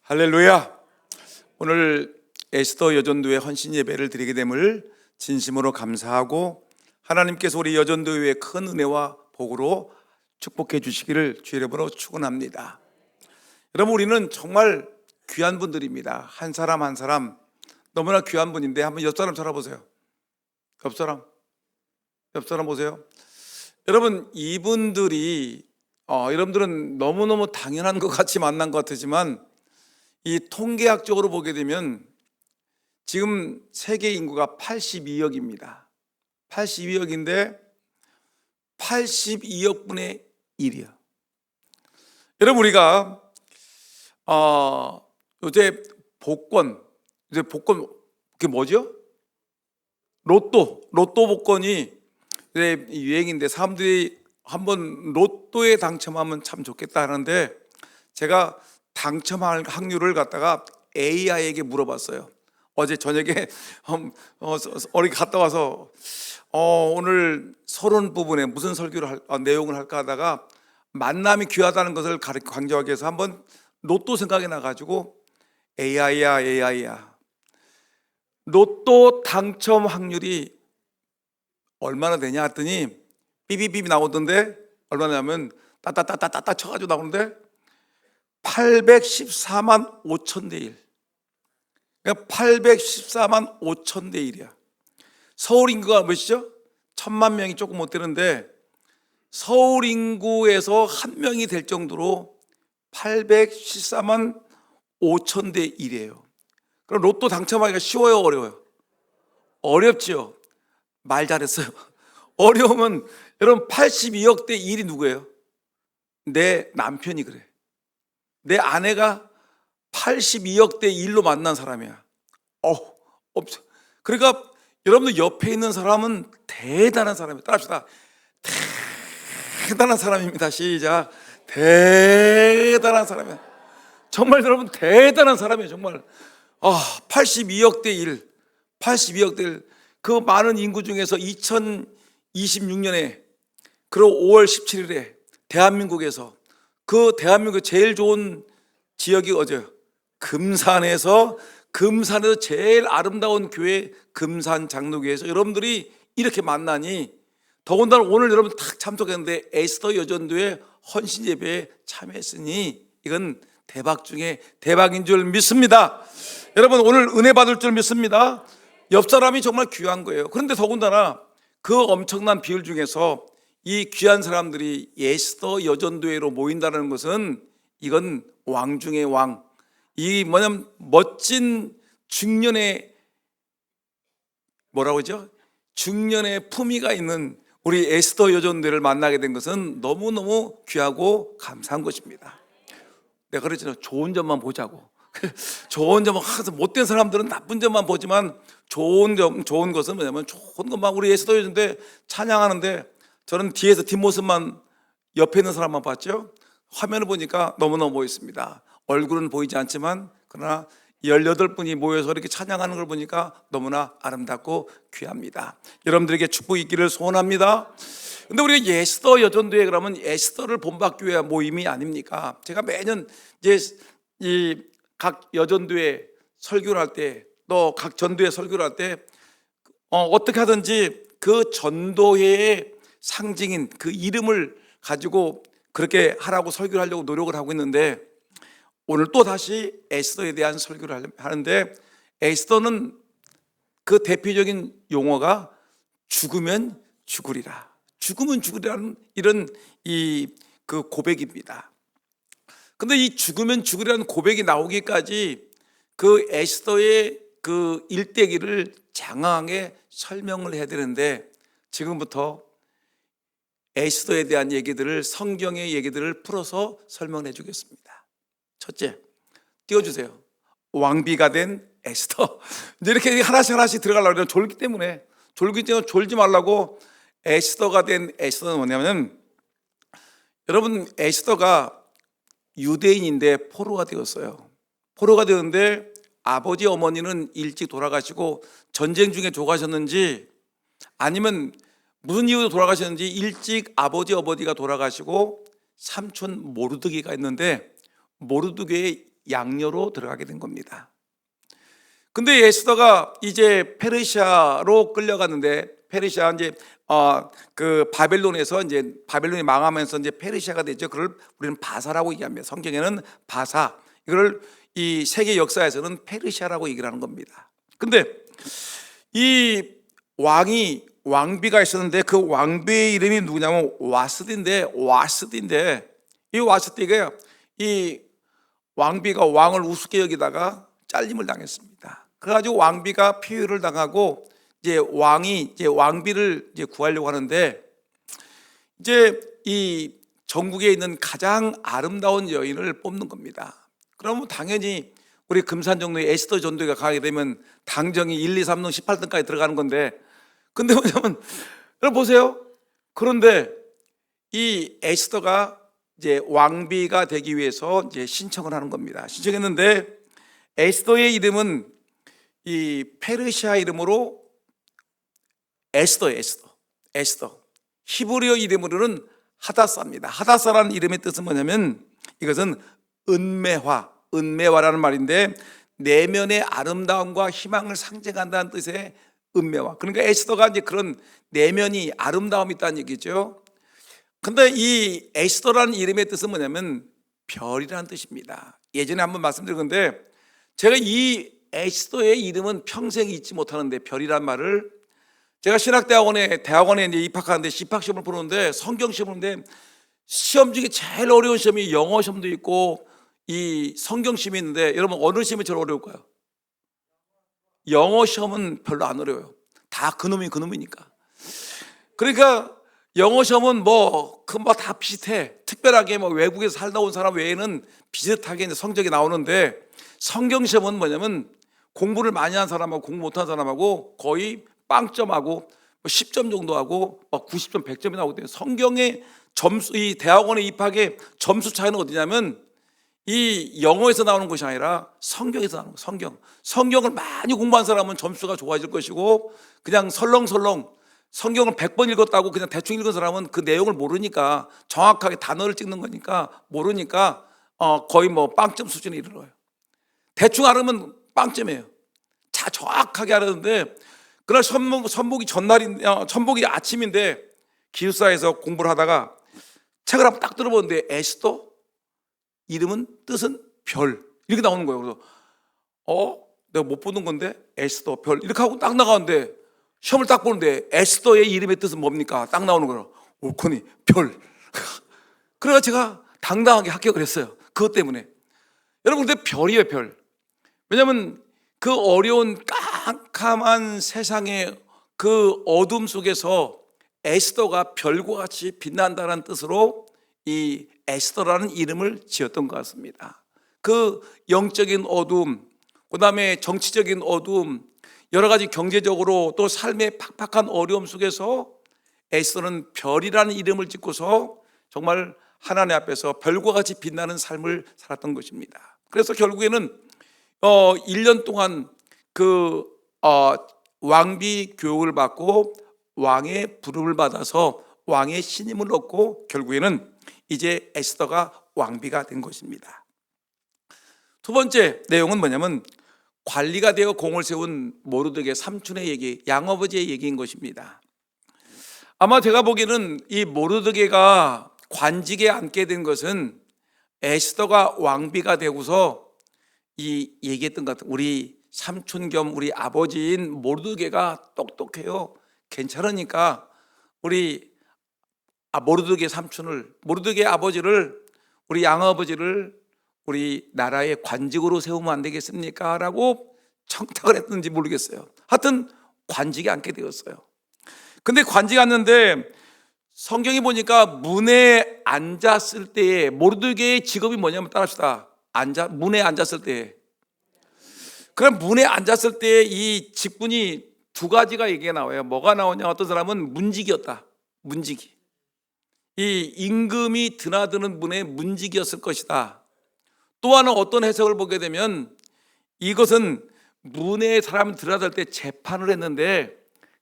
할렐루야. 오늘 에스더 여전도회 헌신 예배를 드리게 됨을 진심으로 감사하고 하나님께서 우리 여전도회의 큰 은혜와 복으로 축복해 주시기를 주의 이름으로 축원합니다. 여러분, 우리는 정말 귀한 분들입니다. 한 사람 한 사람 너무나 귀한 분인데 한번 옆 사람 찾아보세요. 옆 사람 보세요. 여러분, 이분들이 여러분들은 너무너무 당연한 것 같이 만난 것 같지만 이 통계학적으로 보게 되면 지금 세계 인구가 82억입니다. 82억인데 82억 분의 1이요. 여러분, 우리가 요새 복권 그게 뭐죠? 로또 복권이 유행인데 사람들이 한번 로또에 당첨하면 참 좋겠다 하는데 제가 당첨할 확률을 갖다가 AI에게 물어봤어요. 어제 저녁에 어디 갔다 와서 오늘 서론 부분에 무슨 설교를 내용을 할까 하다가 만남이 귀하다는 것을 강조하기 위해서 한번 로또 생각이 나가지고 AI야 로또 당첨 확률이 얼마나 되냐 했더니 삐삐삐 나오던데 얼마냐면 따따따따따 쳐가지고 나오는데 814만 5천 대 1. 그러니까 814만 5천 대 1이야. 서울 인구가 몇이죠? 1,000만 명이 조금 못 되는데 서울 인구에서 한 명이 될 정도로 814만 5천 대 1이에요. 그럼 로또 당첨하기가 쉬워요, 어려워요? 어렵지요. 말 잘했어요. 어려우면 여러분 82억 대 1이 누구예요? 내 남편이 그래. 내 아내가 82억 대 1로 만난 사람이야. 없어. 그러니까 여러분들 옆에 있는 사람은 대단한 사람이에요. 따라합시다. 대단한 사람입니다. 시작. 대단한 사람이야. 정말 여러분 대단한 사람이에요. 정말 82억 대 1. 82억 대 1. 그 많은 인구 중에서 2026년에 그리고 5월 17일에 대한민국에서 그 대한민국 제일 좋은 지역이 어디예요? 금산에서 제일 아름다운 교회 금산 장로교회에서 여러분들이 이렇게 만나니 더군다나 오늘 여러분 딱 참석했는데 에스더 여전도의 헌신 예배에 참여했으니 이건 대박 중에 대박인 줄 믿습니다. 여러분, 오늘 은혜 받을 줄 믿습니다. 옆 사람이 정말 귀한 거예요. 그런데 더군다나 그 엄청난 비율 중에서 이 귀한 사람들이 에스더 여전도회로 모인다는 것은 이건 왕 중의 왕. 이 뭐냐면 멋진 중년의 중년의 품위가 있는 우리 에스더 여전도회를 만나게 된 것은 너무너무 귀하고 감사한 것입니다. 내가 그랬잖아요. 좋은 점만 보자고. 좋은 점은 항상 못된 사람들은 나쁜 점만 보지만 좋은 것은 뭐냐면 좋은 것만 우리 에스더 여전도회 찬양하는데 저는 뒤에서 뒷모습만 옆에 있는 사람만 봤죠. 화면을 보니까 너무너무 멋있습니다. 얼굴은 보이지 않지만 그러나 18분이 모여서 이렇게 찬양하는 걸 보니까 너무나 아름답고 귀합니다. 여러분들에게 축복이 있기를 소원합니다. 근데 우리가 에스더 여전도회 그러면 에스더를 본받기 위한 모임이 아닙니까? 제가 매년 이제 이 각 여전도회 설교를 할 때 또 각 전도회 설교를 할 때 어떻게 하든지 그 전도회의 상징인 그 이름을 가지고 그렇게 하라고 설교를 하려고 노력을 하고 있는데 오늘 또 다시 에스더에 대한 설교를 하는데 에스더는 그 대표적인 용어가 죽으면 죽으리라. 죽으면 죽으리라는 이런 그 고백입니다. 근데 이 죽으면 죽으리라는 고백이 나오기까지 그 에스더의 그 일대기를 장황하게 설명을 해야 되는데 지금부터 에스더에 대한 얘기들을 성경의 얘기들을 풀어서 설명해 주겠습니다. 첫째, 띄워주세요. 왕비가 된 에스더. 이제 이렇게 하나씩 들어가려고 그러면 졸기 때문에 졸지 말라고 에스더가 된 에스더는 뭐냐면 여러분 에스더가 유대인인데 포로가 되었어요. 포로가 되었는데 아버지 어머니는 일찍 돌아가시고 전쟁 중에 돌아가셨는지 아니면 무슨 이유로 돌아가셨는지 일찍 아버지가 돌아가시고 삼촌 모르드기가 있는데 모르드기의 양녀로 들어가게 된 겁니다. 근데 에스더가 이제 페르시아로 끌려갔는데, 페르시아 이제 그 바벨론에서 이제 바벨론이 망하면서 이제 페르시아가 되죠. 그걸 우리는 바사라고 얘기합니다. 성경에는 바사, 이걸 이 세계 역사에서는 페르시아라고 얘기를 하는 겁니다. 근데 이 왕비가 있었는데 그 왕비의 이름이 누구냐면 와스디인데 이 와스디가 이 왕비가 왕을 우습게 여기다가 잘림을 당했습니다. 그래가지고 왕비가 폐위를 당하고 이제 왕이 이제 왕비를 이제 구하려고 하는데, 이제 이 전국에 있는 가장 아름다운 여인을 뽑는 겁니다. 그러면 당연히 우리 금산정로의 에스더 전도회가 가게 되면 당정이 1, 2, 3등, 18등까지 들어가는 건데, 근데 뭐냐면 여러분 보세요. 그런데 이 에스더가 이제 왕비가 되기 위해서 이제 신청을 하는 겁니다. 신청했는데 에스더의 이름은 이 페르시아 이름으로 에스더. 히브리어 이름으로는 하다사입니다. 하다사라는 이름의 뜻은 뭐냐면 이것은 은매화라는 말인데, 내면의 아름다움과 희망을 상징한다는 뜻의 은매화. 그러니까 에스더가 이제 그런 내면이 아름다움이 있다는 얘기죠. 근데 이 에스더라는 이름의 뜻은 뭐냐면 별이라는 뜻입니다. 예전에 한번 말씀드린 건데, 제가 이 에스더의 이름은 평생 잊지 못하는데, 별이란 말을 제가 대학원에 이제 입학하는데 입학시험을 보는데, 성경시험을 보는데 시험 중에 제일 어려운 시험이 영어 시험도 있고 이 성경 시험이 있는데, 여러분 어느 시험이 제일 어려울까요? 영어 시험은 별로 안 어려워요. 다 그놈이니까. 그러니까 영어 시험은 다 비슷해. 특별하게 외국에서 살다 온 사람 외에는 비슷하게 이제 성적이 나오는데, 성경 시험은 뭐냐면 공부를 많이 한 사람하고 공부 못한 사람하고 거의 빵점하고 10점 정도 하고 90점, 100점이 나오거든요. 성경의 점수, 이 대학원에 입학의 점수 차이는 어디냐면 이 영어에서 나오는 것이 아니라 성경에서 나오는 거예요. 성경을 많이 공부한 사람은 점수가 좋아질 것이고, 그냥 설렁설렁 성경을 100번 읽었다고 그냥 대충 읽은 사람은 그 내용을 모르니까, 정확하게 단어를 찍는 거니까 모르니까 거의 빵점 수준에 이르러요. 대충 알으면 빵점이에요. 정확하게 알았는데, 그날 천복이 아침인데 기숙사에서 공부를 하다가 책을 한번 딱 들어보는데 에스더 이름은 뜻은 별 이렇게 나오는 거예요. 그래서 내가 못 보는 건데 에스더 별 이렇게 하고 딱 나가는데, 시험을 딱 보는데 에스더의 이름의 뜻은 뭡니까? 딱 나오는 거예요. 옳거니 별. 그래서 제가 당당하게 합격을 했어요. 그것 때문에. 여러분, 근데 별이에요, 별. 왜냐하면 그 어려운 깜깜한 세상의 그 어둠 속에서 에스더가 별과 같이 빛난다는 뜻으로 이 에스더라는 이름을 지었던 것 같습니다. 그 영적인 어둠, 그 다음에 정치적인 어둠, 여러 가지 경제적으로 또 삶의 팍팍한 어려움 속에서 에스더는 별이라는 이름을 짓고서 정말 하나님 앞에서 별과 같이 빛나는 삶을 살았던 것입니다. 그래서 결국에는 1년 동안 왕비 교육을 받고 왕의 부름을 받아서 왕의 신임을 얻고 결국에는 이제 에스더가 왕비가 된 것입니다. 두 번째 내용은 뭐냐면 관리가 되어 공을 세운 모르드게 삼촌의 얘기, 양아버지의 얘기인 것입니다. 아마 제가 보기에는 이 모르드게가 관직에 앉게 된 것은 에스더가 왕비가 되고서 이 얘기했던 것 같아요. 우리 삼촌 겸 우리 아버지인 모르드게가 똑똑해요. 괜찮으니까 우리 모르드게 아버지를, 우리 양아버지를 우리 나라의 관직으로 세우면 안 되겠습니까? 라고 청탁을 했는지 모르겠어요. 하여튼 관직에 앉게 되었어요. 근데 관직에 앉는데 성경이 보니까 문에 앉았을 때에, 모르드게의 직업이 뭐냐면 따라합시다. 문에 앉았을 때. 그럼 문에 앉았을 때 이 직분이 두 가지가 얘기가 나와요. 뭐가 나오냐? 어떤 사람은 문직이었다. 문직이. 이 임금이 드나드는 분의 문직이었을 것이다. 또 하나 어떤 해석을 보게 되면 이것은 문에 사람 드나들 때 재판을 했는데,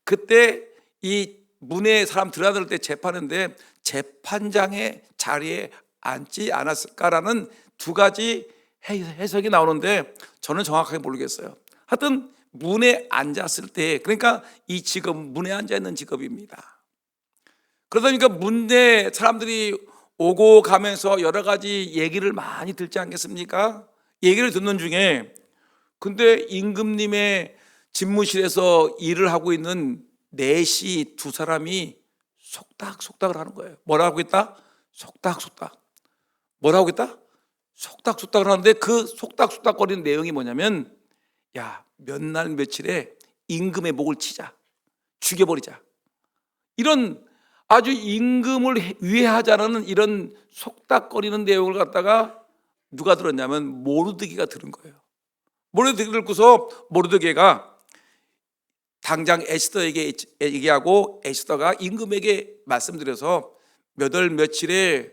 그때 이 문에 사람 드나들 때 재판했는데 재판장의 자리에 앉지 않았을까라는 두 가지 해석이 나오는데 저는 정확하게 모르겠어요. 하여튼 문에 앉았을 때, 그러니까 이 직업은 문에 앉아 있는 직업입니다. 그러다 보니까 문에 사람들이 오고 가면서 여러 가지 얘기를 많이 듣지 않겠습니까? 얘기를 듣는 중에 근데 임금님의 집무실에서 일을 하고 있는 넷이 두 사람이 속닥속닥을 하는 거예요. 뭐라고 했다? 속닥속닥. 뭐라고 했다? 속닥속닥을 하는데 그 속닥속닥거리는 내용이 뭐냐면, 야, 몇 날 며칠에 임금의 목을 치자, 죽여버리자, 이런 아주 임금을 위해하자는 이런 속닥거리는 내용을 갖다가 누가 들었냐면 모르드게가 들은 거예요. 모르드게를 듣고서 모르드게가 당장 에스더에게 얘기하고 에스더가 임금에게 말씀드려서 몇 월 며칠에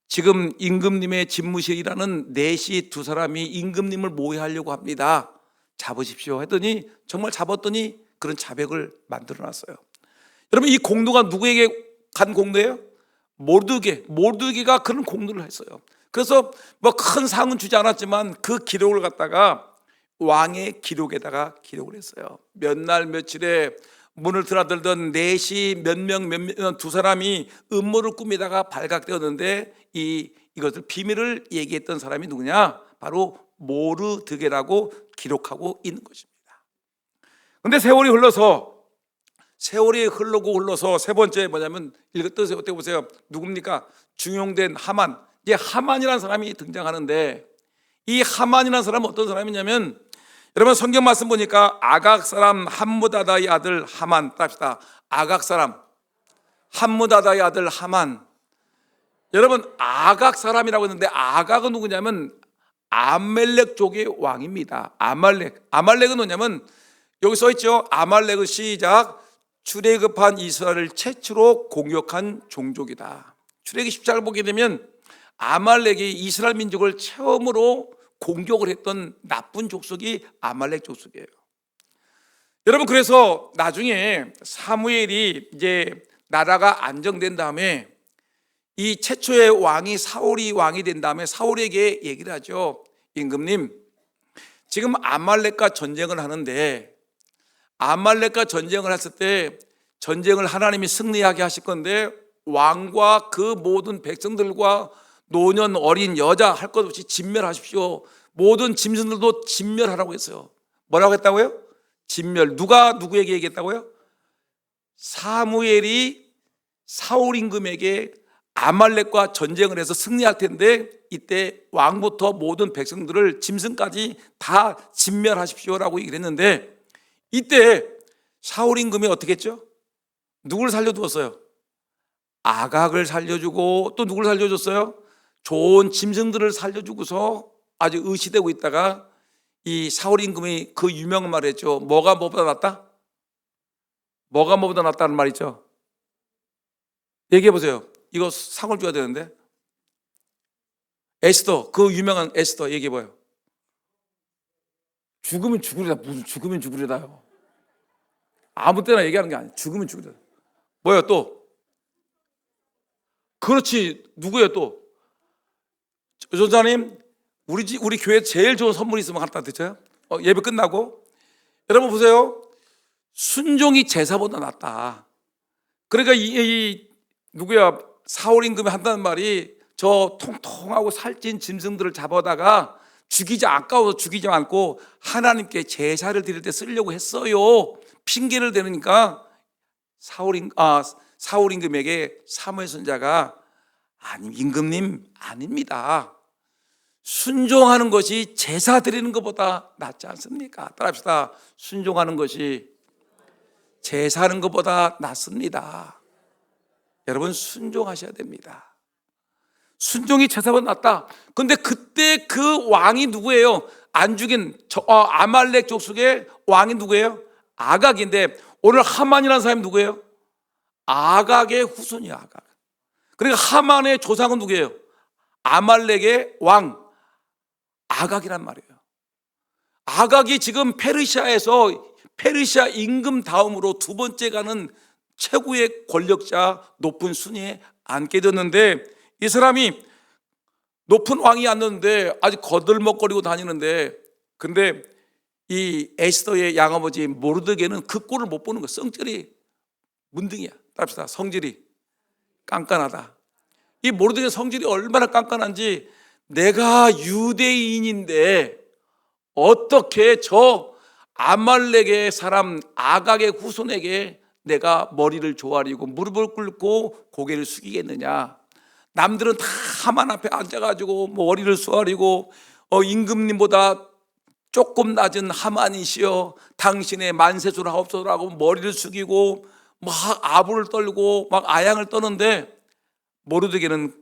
지금 임금님의 집무실이라는 넷이 두 사람이 임금님을 모해하려고 합니다. 잡으십시오 했더니 정말 잡았더니 그런 자백을 만들어놨어요. 여러분, 이 공로가 누구에게 간 공로예요? 모르드게가 그런 공로를 했어요. 그래서 뭐 큰 상은 주지 않았지만 그 기록을 갖다가 왕의 기록에다가 기록을 했어요. 몇 날 며칠에 문을 드나들던 넷이 몇 명 두 사람이 음모를 꾸미다가 발각되었는데 이것을 비밀을 얘기했던 사람이 누구냐? 바로 모르드게라고 기록하고 있는 것입니다. 그런데 세월이 흘러서 세 번째 뭐냐면 읽었던 어떻게 보세요? 누굽니까? 중용된 하만. 이제 하만이라는 사람이 등장하는데 이 하만이라는 사람은 어떤 사람이냐면, 여러분 성경 말씀 보니까 아각 사람 함무다다의 아들 하만, 답시다. 아각 사람 함무다다의 아들 하만. 여러분, 아각 사람이라고 했는데 아각은 누구냐면 아말렉 족의 왕입니다. 아말렉은 뭐냐면 여기 써 있죠. 아말렉은 시작. 출애굽한 이스라엘을 최초로 공격한 종족이다. 출애굽 10장을 보게 되면 아말렉이 이스라엘 민족을 처음으로 공격을 했던 나쁜 족속이 아말렉 족속이에요. 여러분, 그래서 나중에 사무엘이 이제 나라가 안정된 다음에 이 최초의 왕이 사울이 왕이 된 다음에 사울에게 얘기를 하죠. 임금님, 지금 아말렉과 전쟁을 하는데 아말렉과 전쟁을 했을 때 전쟁을 하나님이 승리하게 하실 건데 왕과 그 모든 백성들과 노년 어린 여자 할 것 없이 진멸하십시오. 모든 짐승들도 진멸하라고 했어요. 뭐라고 했다고요? 진멸. 누가 누구에게 얘기했다고요? 사무엘이 사울 임금에게 아말렉과 전쟁을 해서 승리할 텐데 이때 왕부터 모든 백성들을 짐승까지 다 진멸하십시오라고 얘기를 했는데, 이때 사울 임금이 어떻게 했죠? 누구를 살려두었어요? 아각을 살려주고 또 누구를 살려줬어요? 좋은 짐승들을 살려주고서 아주 의시되고 있다가 이 사울 임금이 그 유명한 말을 했죠. 뭐가 뭐보다 낫다? 뭐가 뭐보다 낫다는 말이죠. 얘기해 보세요. 이거 상을 줘야 되는데. 에스더, 그 유명한 에스더 얘기해 봐요. 죽으면 죽으리다. 무슨 죽으면 죽으리다요. 아무 때나 얘기하는 게 아니에요. 죽으면 죽으리다. 뭐예요 또? 그렇지. 누구예요 또? 전사님, 우리 교회 제일 좋은 선물이 있으면 갖다 드려요. 예배 끝나고. 여러분 보세요. 순종이 제사보다 낫다. 그러니까 이 누구야? 사울 임금이 한다는 말이 저 통통하고 살찐 짐승들을 잡아다가 아까워서 죽이지 않고 하나님께 제사를 드릴 때 쓰려고 했어요. 핑계를 대니까 사울 임금에게 사무엘 선지자가 아니 임금님 아닙니다. 순종하는 것이 제사 드리는 것보다 낫지 않습니까? 따라합시다. 순종하는 것이 제사하는 것보다 낫습니다. 여러분 순종하셔야 됩니다. 순종이 제사보다 낫다. 그런데 그때 그 왕이 누구예요? 안 죽인 아말렉 족속의 왕이 누구예요? 아각인데 오늘 하만이라는 사람이 누구예요? 아각의 후손이야. 아각. 그러니까 하만의 조상은 누구예요? 아말렉의 왕 아각이란 말이에요. 아각이 지금 페르시아 임금 다음으로 두 번째 가는 최고의 권력자 높은 순위에 앉게 됐는데 이 사람이 높은 왕이 앉는데 아주 거들먹거리고 다니는데, 근데 이 에스더의 양아버지 모르드게는 그 꼴을 못 보는 거야. 성질이 문둥이야. 답시다. 성질이 깐깐하다. 이 모르드게 성질이 얼마나 깐깐한지, 내가 유대인인데 어떻게 저 아말렉의 사람 아각의 후손에게 내가 머리를 조아리고 무릎을 꿇고 고개를 숙이겠느냐. 남들은 다 하만 앞에 앉아가지고 머리를 쏘아리고 임금님보다 조금 낮은 하만이시여 당신의 만세수를 하옵소서라고 머리를 숙이고 막 아부를 떨고 막 아양을 떠는데, 모르드게는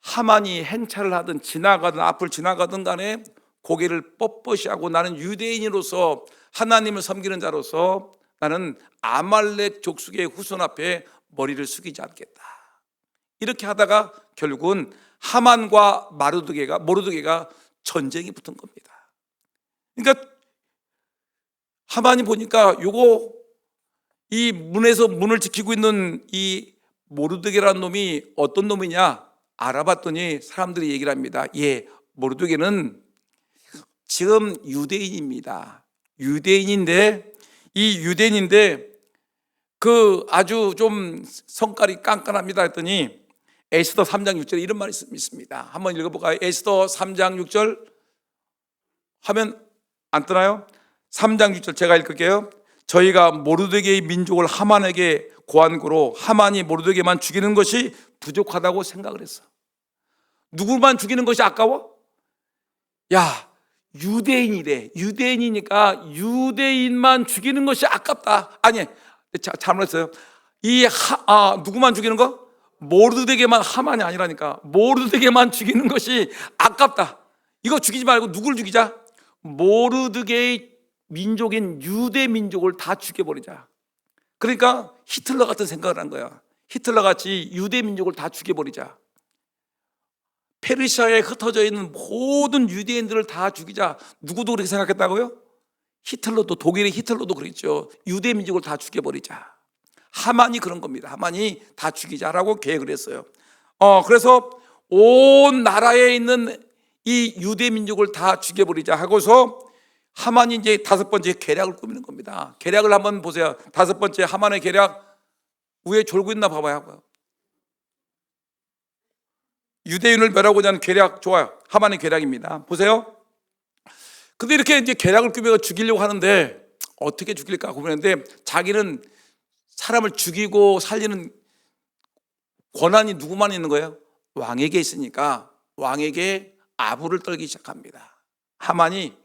하만이 행차를 하든 지나가든 앞을 지나가든 간에 고개를 뻣뻣이 하고, 나는 유대인으로서 하나님을 섬기는 자로서 나는 아말렉 족속의 후손 앞에 머리를 숙이지 않겠다. 이렇게 하다가 결국은 하만과 모르드게가 전쟁이 붙은 겁니다. 그러니까 하만이 보니까 요거 이 문에서 문을 지키고 있는 이 모르드게라는 놈이 어떤 놈이냐 알아봤더니 사람들이 얘기를 합니다. 예, 모르드게는 지금 유대인입니다. 유대인인데 그 아주 좀 성깔이 깐깐합니다 했더니 에스더 3장 6절에 이런 말이 있습니다. 한번 읽어볼까요? 에스더 3장 6절 하면 안 뜨나요? 3장 6절 제가 읽을게요. 저희가 모르드게의 민족을 하만에게 고한고로 하만이 모르드게만 죽이는 것이 부족하다고 생각을 했어. 누구만 죽이는 것이 아까워? 야, 유대인이래. 유대인이니까 유대인만 죽이는 것이 아깝다. 아니, 잘못했어요. 누구만 죽이는 거? 모르드게만, 하만이 아니라니까. 모르드게만 죽이는 것이 아깝다. 이거 죽이지 말고 누굴 죽이자? 모르드게의 민족인 유대 민족을 다 죽여버리자. 그러니까 히틀러 같은 생각을 한 거야. 히틀러 같이 유대 민족을 다 죽여버리자. 페르시아에 흩어져 있는 모든 유대인들을 다 죽이자. 누구도 그렇게 생각했다고요? 독일의 히틀러도 그랬죠. 유대 민족을 다 죽여버리자. 하만이 그런 겁니다. 하만이 다 죽이자라고 계획을 했어요. 그래서 온 나라에 있는 이 유대 민족을 다 죽여버리자 하고서 하만이 이제 다섯 번째 계략을 꾸미는 겁니다. 계략을 한번 보세요. 다섯 번째 하만의 계략, 위에 졸고 있나 봐봐요. 유대인을 멸하고자 하는 계략, 좋아요. 하만의 계략입니다. 보세요. 근데 이렇게 이제 계략을 꾸며서 죽이려고 하는데 어떻게 죽일까 고민했는데, 자기는 사람을 죽이고 살리는 권한이 누구만 있는 거예요? 왕에게 있으니까 왕에게 아부를 떨기 시작합니다. 하만이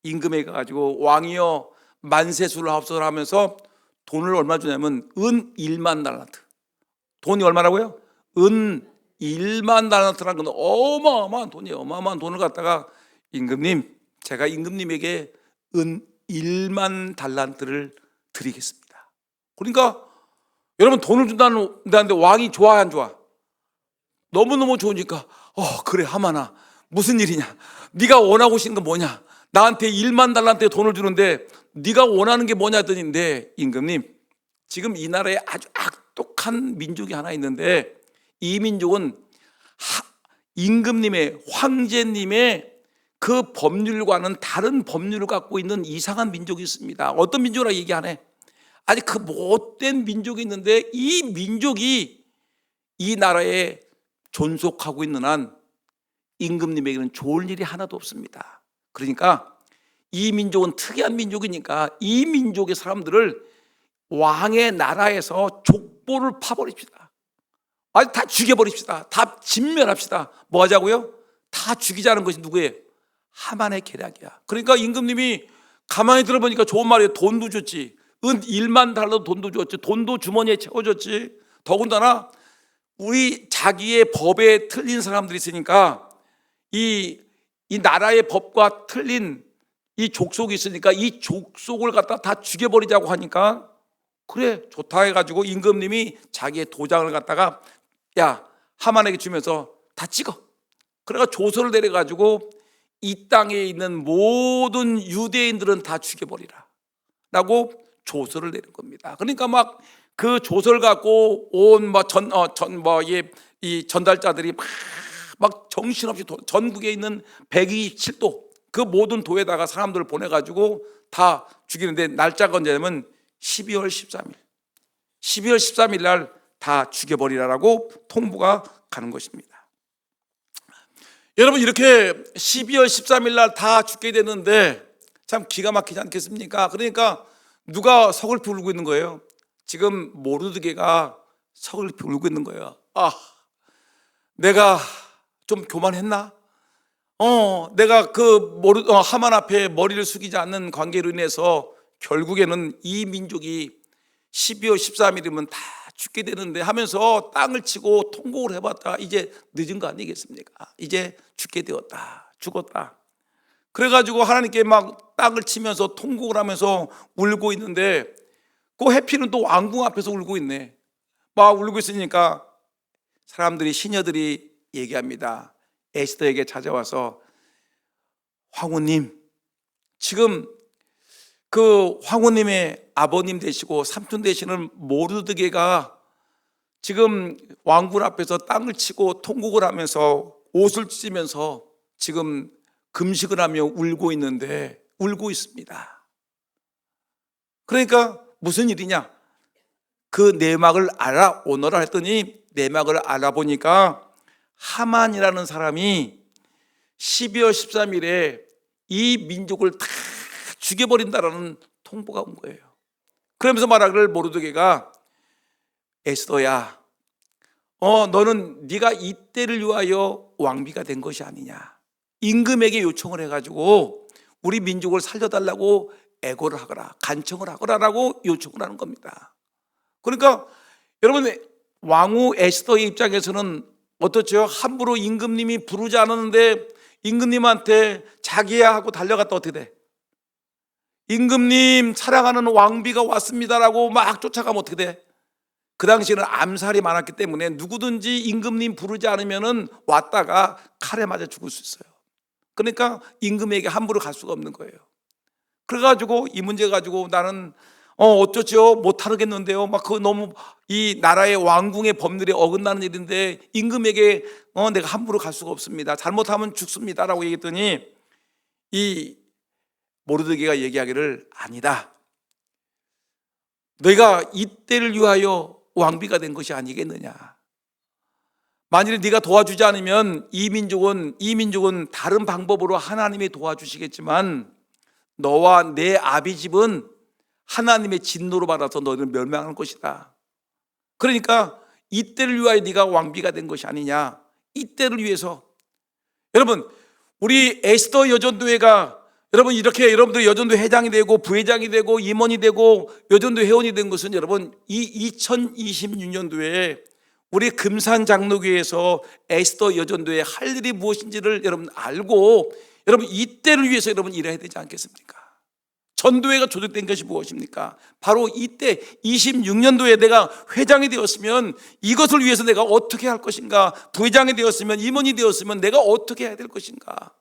임금에게 가가지고 왕이여 만세수를 하옵소서 하면서 돈을 얼마 주냐면 은 1만 달란트. 돈이 얼마라고요? 은 1만 달란트라는 건 어마어마한 돈이에요. 어마어마한 돈을 갖다가 임금님, 제가 임금님에게 은 1만 달란트를 드리겠습니다. 그러니까 여러분, 돈을 준다는데 왕이 좋아 안 좋아? 너무너무 좋으니까 그래 하만아, 무슨 일이냐? 네가 원하고 싶은 건 뭐냐? 나한테 1만 달란트의 돈을 주는데 네가 원하는 게 뭐냐 했더니, 네 임금님, 지금 이 나라에 아주 악독한 민족이 하나 있는데 이 민족은 임금님의, 황제님의 그 법률과는 다른 법률을 갖고 있는 이상한 민족이 있습니다. 어떤 민족이라 얘기 안 해. 아니, 그 못된 민족이 있는데 이 민족이 이 나라에 존속하고 있는 한 임금님에게는 좋을 일이 하나도 없습니다. 그러니까 이 민족은 특이한 민족이니까 이 민족의 사람들을 왕의 나라에서 족보를 파버립시다. 아니, 다 죽여버립시다. 다 진멸합시다. 뭐 하자고요? 다 죽이자는 것이 누구예요? 하만의 계략이야. 그러니까 임금님이 가만히 들어보니까 좋은 말이에요. 돈도 줬지. 은 1만 달러 돈도 줬지. 돈도 주머니에 채워줬지. 더군다나 우리 자기의 법에 틀린 사람들이 있으니까 이 나라의 법과 틀린 이 족속이 있으니까 이 족속을 갖다 다 죽여버리자고 하니까, 그래 좋다 해가지고 임금님이 자기의 도장을 갖다가 야, 하만에게 주면서 다 찍어. 그래가 조서를 내려가지고 이 땅에 있는 모든 유대인들은 다 죽여버리라 라고 조서를 내린 겁니다. 그러니까 막 그 조서를 갖고 온 이 전달자들이 막 막 정신없이 전국에 있는 127도 그 모든 도에다가 사람들을 보내가지고 다 죽이는데 날짜가 언제냐면 12월 13일 12월 13일 날 다 죽여버리라라고 통보가 가는 것입니다. 여러분, 이렇게 12월 13일 날 다 죽게 되는데 참 기가 막히지 않겠습니까? 그러니까 누가 서글피 울고 있는 거예요? 지금 모르드게가 서글피 울고 있는 거예요. 내가 좀 교만했나? 내가 하만 앞에 머리를 숙이지 않는 관계로 인해서 결국에는 이 민족이 12월 13일이면 다 죽게 되는데 하면서 땅을 치고 통곡을 해봤다. 이제 늦은 거 아니겠습니까? 이제 죽게 되었다. 죽었다. 그래가지고 하나님께 막 땅을 치면서 통곡을 하면서 울고 있는데 그 해피는 또 왕궁 앞에서 울고 있네. 막 울고 있으니까 사람들이, 시녀들이 얘기합니다. 에스더에게 찾아와서, 황후님, 지금 그 황후님의 아버님 되시고 삼촌 되시는 모르드게가 지금 왕궁 앞에서 땅을 치고 통곡을 하면서 옷을 찢으면서 지금 금식을 하며 울고 있는데, 울고 있습니다. 그러니까 무슨 일이냐? 그 내막을 알아오너라 했더니 내막을 알아보니까 하만이라는 사람이 12월 13일에 이 민족을 다 죽여버린다라는 통보가 온 거예요. 그러면서 말하기를 모르드게가, 에스더야, 너는 네가 이때를 위하여 왕비가 된 것이 아니냐. 임금에게 요청을 해가지고 우리 민족을 살려달라고 애고를 하거라, 간청을 하거라라고 요청을 하는 겁니다. 그러니까 여러분, 왕후 에스더의 입장에서는 어떻죠? 함부로 임금님이 부르지 않았는데 임금님한테 자기야 하고 달려갔다 어떻게 돼? 임금님, 사랑하는 왕비가 왔습니다라고 막 쫓아가면 어떻게 돼? 그 당시에는 암살이 많았기 때문에 누구든지 임금님 부르지 않으면 왔다가 칼에 맞아 죽을 수 있어요. 그러니까 임금에게 함부로 갈 수가 없는 거예요. 그래가지고 이 문제 가지고 나는 어쩌죠? 못 하겠는데요. 막 그거 너무 이 나라의 왕궁의 법률에 어긋나는 일인데 임금에게 내가 함부로 갈 수가 없습니다. 잘못하면 죽습니다라고 얘기했더니 이 모르드게가 얘기하기를, 아니다. 너희가 이때를 위하여 왕비가 된 것이 아니겠느냐. 만일에 네가 도와주지 않으면 이 민족은 다른 방법으로 하나님이 도와주시겠지만 너와 내 아비 집은 하나님의 진노로 받아서 너희는 멸망할 것이다. 그러니까 이때를 위하여 네가 왕비가 된 것이 아니냐. 이때를 위해서. 여러분, 우리 에스더 여전도회가 여러분 이렇게 여러분들 여전도 회장이 되고 부회장이 되고 임원이 되고 여전도 회원이 된 것은 여러분 이 2026년도에 우리 금산장로교회에서 에스더 여전도회 할 일이 무엇인지를 여러분 알고 여러분 이때를 위해서 여러분 일해야 되지 않겠습니까? 전도회가 조직된 것이 무엇입니까? 바로 이때 26년도에 내가 회장이 되었으면 이것을 위해서 내가 어떻게 할 것인가? 부회장이 되었으면, 임원이 되었으면 내가 어떻게 해야 될 것인가?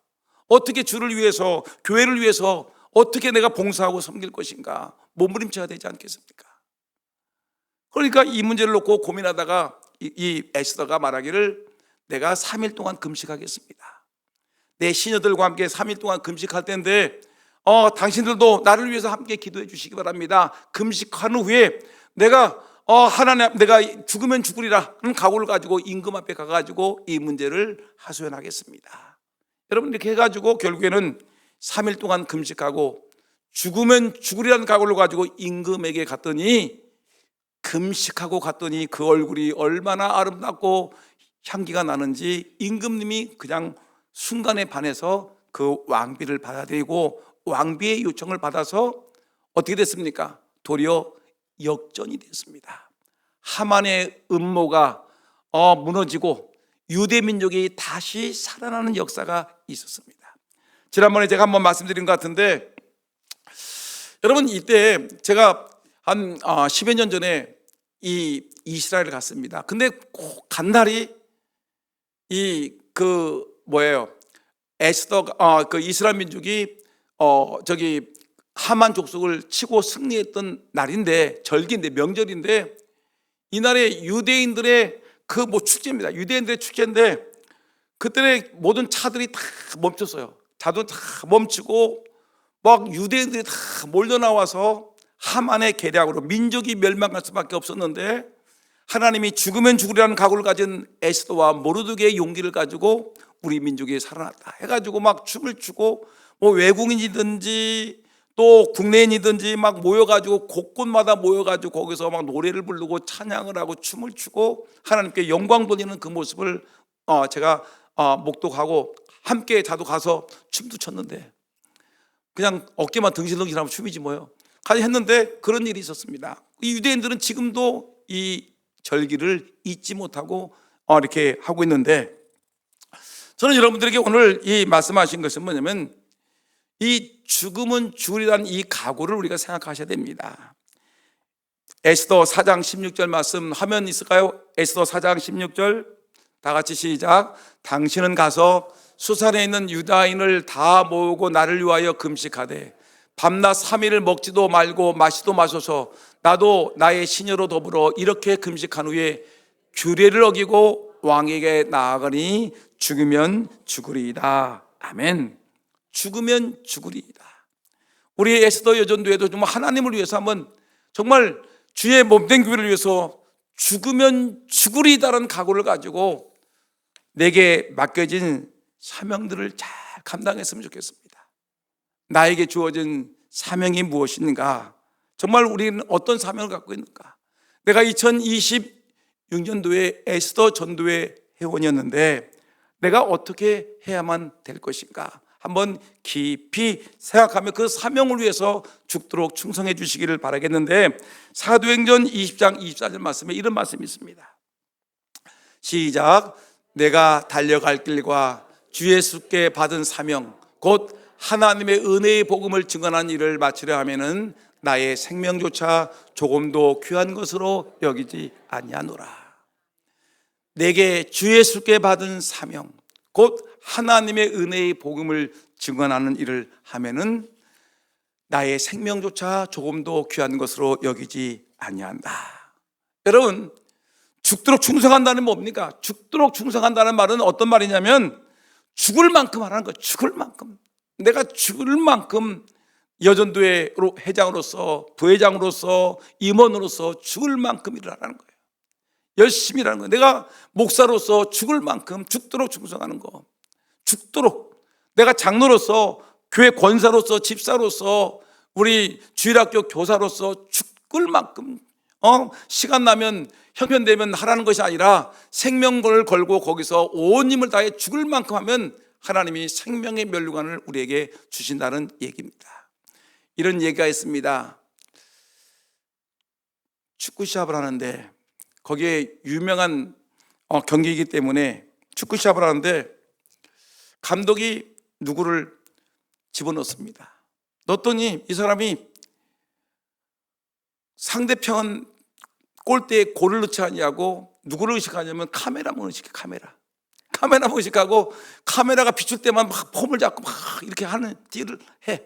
어떻게 주를 위해서, 교회를 위해서 어떻게 내가 봉사하고 섬길 것인가? 몸부림쳐야 되지 않겠습니까? 그러니까 이 문제를 놓고 고민하다가 이 에스더가 말하기를, 내가 3일 동안 금식하겠습니다. 내 시녀들과 함께 3일 동안 금식할 텐데 당신들도 나를 위해서 함께 기도해 주시기 바랍니다. 금식한 후에 내가 하나님, 내가 죽으면 죽으리라 는 각오를 가지고 임금 앞에 가가지고 이 문제를 하소연하겠습니다. 여러분, 이렇게 해가지고 결국에는 3일 동안 금식하고 죽으면 죽으리라는 각오를 가지고 임금에게 갔더니, 금식하고 갔더니 그 얼굴이 얼마나 아름답고 향기가 나는지 임금님이 그냥 순간에 반해서 그 왕비를 받아들이고 왕비의 요청을 받아서 어떻게 됐습니까? 도리어 역전이 됐습니다. 하만의 음모가 무너지고 유대 민족이 다시 살아나는 역사가 있었습니다. 지난번에 제가 한번 말씀드린 것 같은데, 여러분 이때 제가 한 10여 년 전에 이 이스라엘을 갔습니다. 근데 꼭 간 날이 에스더가 그 이스라엘 민족이 하만 족속을 치고 승리했던 날인데, 절기인데, 명절인데, 이날에 유대인들의 축제입니다. 유대인들의 축제인데 그때 모든 차들이 다 멈췄어요. 차도 다 멈추고 막 유대인들이 다 몰려 나와서 하만의 계략으로 민족이 멸망할 수밖에 없었는데, 하나님이 죽으면 죽으리라는 각오를 가진 에스더와 모르드게의 용기를 가지고 우리 민족이 살아났다 해가지고 막 춤을 추고, 뭐 외국인이든지 또 국내인이든지 막 모여가지고 곳곳마다 모여가지고 거기서 막 노래를 부르고 찬양을 하고 춤을 추고 하나님께 영광 돌리는 그 모습을 제가 목독하고 함께 자도 가서 춤도 췄는데, 그냥 어깨만 덩실덩실하면 춤이지 뭐요. 가서 했는데 그런 일이 있었습니다. 이 유대인들은 지금도 이 절기를 잊지 못하고 이렇게 하고 있는데, 저는 여러분들에게 오늘 이 말씀하신 것은 뭐냐면, 이 죽음은 죽으리라는 이 각오를 우리가 생각하셔야 됩니다. 에스더 4장 16절 말씀 화면 있을까요? 에스더 4장 16절 다 같이 시작. 당신은 가서 수산에 있는 유다인을 다 모으고 나를 위하여 금식하되 밤낮 3일을 먹지도 말고 마시도 마셔서 나도 나의 시녀로 더불어 이렇게 금식한 후에 규례를 어기고 왕에게 나아가니 죽으면 죽으리이다. 아멘. 죽으면 죽으리이다. 우리 에스더 여전도에도 정말 하나님을 위해서 한번 정말 주의 몸된 교회를 위해서 죽으면 죽으리이다라는 각오를 가지고 내게 맡겨진 사명들을 잘 감당했으면 좋겠습니다. 나에게 주어진 사명이 무엇인가? 정말 우리는 어떤 사명을 갖고 있는가? 내가 2026년도에 에스더 전도회 회원이었는데 내가 어떻게 해야만 될 것인가? 한번 깊이 생각하며 그 사명을 위해서 죽도록 충성해 주시기를 바라겠는데, 사도행전 20장 24절 말씀에 이런 말씀이 있습니다. 시작. 내가 달려갈 길과 주 예수께 받은 사명 곧 하나님의 은혜의 복음을 증언한 일을 마치려 하면은 나의 생명조차 조금도 귀한 것으로 여기지 아니하노라. 내게 주 예수께 받은 사명 곧 하나님의 은혜의 복음을 증언하는 일을 하면은 나의 생명조차 조금도 귀한 것으로 여기지 아니한다. 여러분, 죽도록 충성한다는 뭡니까? 죽도록 충성한다는 말은 어떤 말이냐면 죽을 만큼 하라는 거예요. 죽을 만큼. 내가 죽을 만큼 여전도회 회장으로서, 부회장으로서, 임원으로서 죽을 만큼 일을 하라는 거예요. 열심히 일하는 거예요. 내가 목사로서 죽을 만큼 죽도록 충성하는 거. 죽도록. 내가 장로로서, 교회 권사로서, 집사로서, 우리 주일학교 교사로서 죽을 만큼 시간 나면 형편되면 하라는 것이 아니라 생명을 걸고 거기서 온 힘을 다해 죽을 만큼 하면 하나님이 생명의 면류관을 우리에게 주신다는 얘기입니다. 이런 얘기가 있습니다. 축구 시합을 하는데 거기에 유명한 경기이기 때문에 축구 시합을 하는데 감독이 누구를 집어넣습니다. 넣었더니 이 사람이 상대편 골대에 골을 넣지 않냐고 누구를 의식하냐면 카메라만 의식해. 카메라만 의식하고 카메라가 비출 때만 막 폼을 잡고 막 이렇게 하는 딜을 해.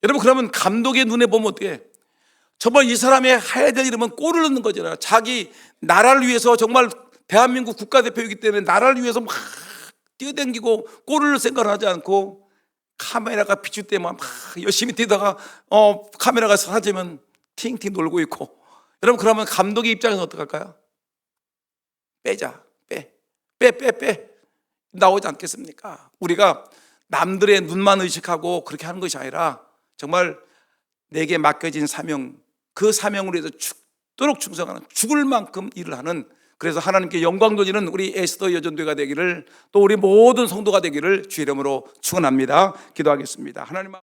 여러분, 그러면 감독의 눈에 보면 어떻게 해? 정말 이 사람이 해야 될 일은 골을 넣는 거잖아요. 자기 나라를 위해서, 정말 대한민국 국가대표이기 때문에 나라를 위해서 막 뛰어다니고 골을 넣을 생각을 하지 않고 카메라가 비출 때만 막 열심히 뛰다가 카메라가 사라지면 팅팅 놀고 있고. 여러분, 그러면 감독의 입장에서 어떡할까요? 빼자. 빼 나오지 않겠습니까? 우리가 남들의 눈만 의식하고 그렇게 하는 것이 아니라 정말 내게 맡겨진 사명, 그 사명을 위해서 죽도록 충성하는, 죽을 만큼 일을 하는, 그래서 하나님께 영광 돌리는 우리 에스더 여전도회가 되기를, 또 우리 모든 성도가 되기를 주 이름으로 축원합니다. 기도하겠습니다. 하나님